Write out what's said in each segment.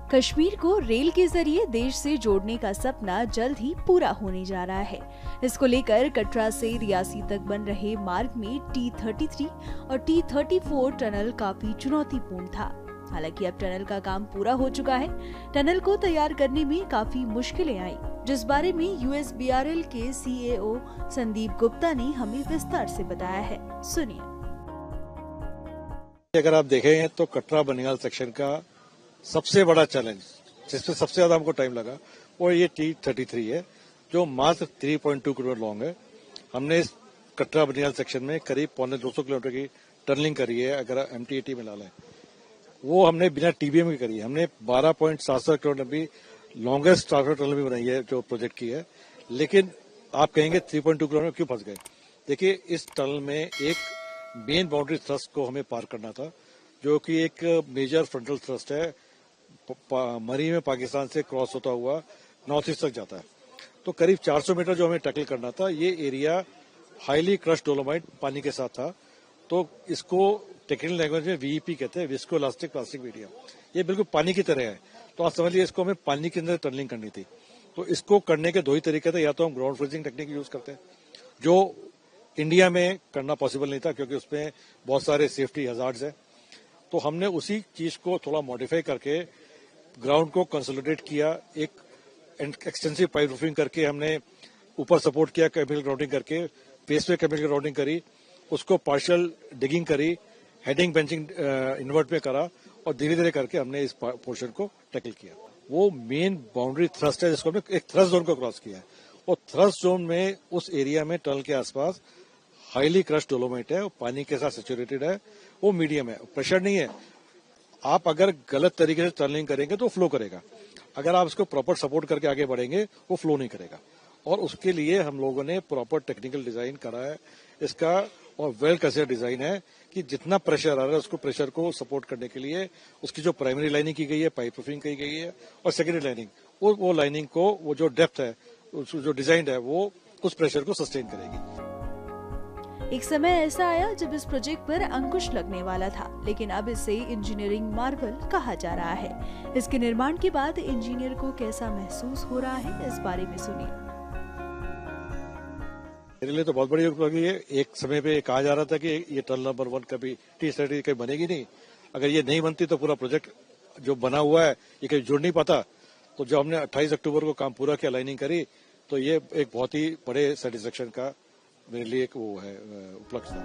कश्मीर को रेल के जरिए देश से जोड़ने का सपना जल्द ही पूरा होने जा रहा है। इसको लेकर कटरा से रियासी तक बन रहे मार्ग में T33 और T34 टनल काफी चुनौतीपूर्ण था। हालांकि अब टनल का काम पूरा हो चुका है। टनल को तैयार करने में काफी मुश्किलें आई, जिस बारे में USBRL के CAO संदीप गुप्ता ने हमें विस्तार से बताया है। सुनिए। अगर आप देखें तो कटरा बनिहाल सेक्शन का सबसे बड़ा चैलेंज, जिसमें सबसे ज्यादा हमको टाइम लगा, वो ये T33 है, जो मात्र 3.2 किलोमीटर लॉन्ग है। हमने इस कटरा बनिहाल सेक्शन में करीब 250 किलोमीटर की टनलिंग करी है। अगर MT80 मिला लें, वो हमने बिना TBM की करी है। हमने 12.77 किलोमीटर भी लॉन्गेस्ट ट्रांसफर टनल भी बनाई है, जो प्रोजेक्ट की है। लेकिन आप कहेंगे 3.2 किलोमीटर क्यों फंस गए? देखिए, इस टनल में एक मेन बाउंड्री थ्रस्ट को हमें पार करना था, जो कि एक मेजर फ्रंटल थ्रस्ट है, मरी में पाकिस्तान से क्रॉस होता हुआ नॉर्थ ईस्ट तक जाता है। तो करीब 400 मीटर जो हमें टैकल करना था, ये एरिया हाईली क्रश्ड डोलोमाइट पानी के साथ था। तो इसको टेक्निकल लैंग्वेज में VEP कहते हैं, विस्को इलास्टिक प्लास्टिक मीडियम। ये बिल्कुल पानी की तरह है। तो आप समझ लीजिए, इसको हमें पानी के अंदर टनलिंग करनी थी। तो इसको करने के दो ही तरीके थे, या तो हम ग्राउंड फ्रीजिंग टेक्निक यूज करते हैं, जो इंडिया में करना पॉसिबल नहीं था क्योंकि उसमें बहुत सारे सेफ्टी हजार्ड्स है। तो हमने उसी चीज को थोड़ा मॉडिफाई करके ग्राउंड को कंसोलिडेट किया। एक एक्सटेंसिव पाइप रूफिंग करके हमने ऊपर सपोर्ट किया, केमिकल ग्राउंडिंग करके, फेस पे केमिकल ग्राउंडिंग करी, उसको पार्शियल डिगिंग करी, हेडिंग बेंचिंग इन्वर्ट में करा, और धीरे धीरे करके हमने इस पोर्शन को टैकल किया। वो मेन बाउंड्री थ्रस्ट है, जिसको हमने एक थ्रस्ट जोन को क्रॉस किया है। और थ्रस्ट जोन में उस एरिया में टनल के आसपास हाईली क्रश्ड डोलोमाइट है, पानी के साथ सैचुरेटेड है, वो मीडियम है, प्रेशर नहीं है। आप अगर गलत तरीके से टनलिंग करेंगे तो फ्लो करेगा, अगर आप इसको प्रॉपर सपोर्ट करके आगे बढ़ेंगे वो फ्लो नहीं करेगा। और उसके लिए हम लोगों ने प्रॉपर टेक्निकल डिजाइन करा है इसका, और वेल कंसिडर्ड डिजाइन है कि जितना प्रेशर आ रहा है उसको प्रेशर को सपोर्ट करने के लिए उसकी जो प्राइमरी लाइनिंग की गई है, पाइप प्रूफिंग की गई है, और सेकेंडरी लाइनिंग, वो लाइनिंग को, वो जो डेप्थ है, जो डिजाइन है, वो उस प्रेशर को सस्टेन करेगी। एक समय ऐसा आया जब इस प्रोजेक्ट पर अंकुश लगने वाला था, लेकिन अब इसे इंजीनियरिंग मार्वल कहा जा रहा है। इसके निर्माण के बाद इंजीनियर को कैसा महसूस हो रहा है, इस बारे में सुनिए। मेरे लिए तो बहुत बड़ी उपलब्धि है। एक समय पे कहा जा रहा था कि ये टनल नंबर 1 कभी T30 कभी बनेगी नहीं। अगर ये नहीं बनती तो पूरा प्रोजेक्ट जो बना हुआ है ये कभी जुड़ नहीं पाता। तो जब हमने 28 अक्टूबर को काम पूरा किया, लाइनिंग करी, तो ये एक बहुत ही बड़े सेटिस्फेक्शन का मेरे लिए एक वो है उपलक्ष्य था।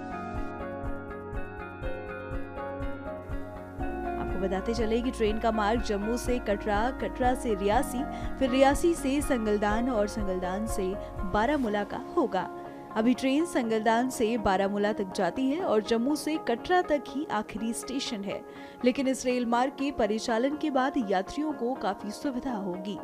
आपको बताते चले कि ट्रेन का मार्ग जम्मू से कटरा, कटरा से रियासी, फिर रियासी से संगलदान और संगलदान से बारामूला का होगा। अभी ट्रेन संगलदान से बारामूला तक जाती है और जम्मू से कटरा तक ही आखिरी स्टेशन है। लेकिन इस रेल मार्ग के परिचालन के बाद यात्रियों को काफी सुविधा होगी।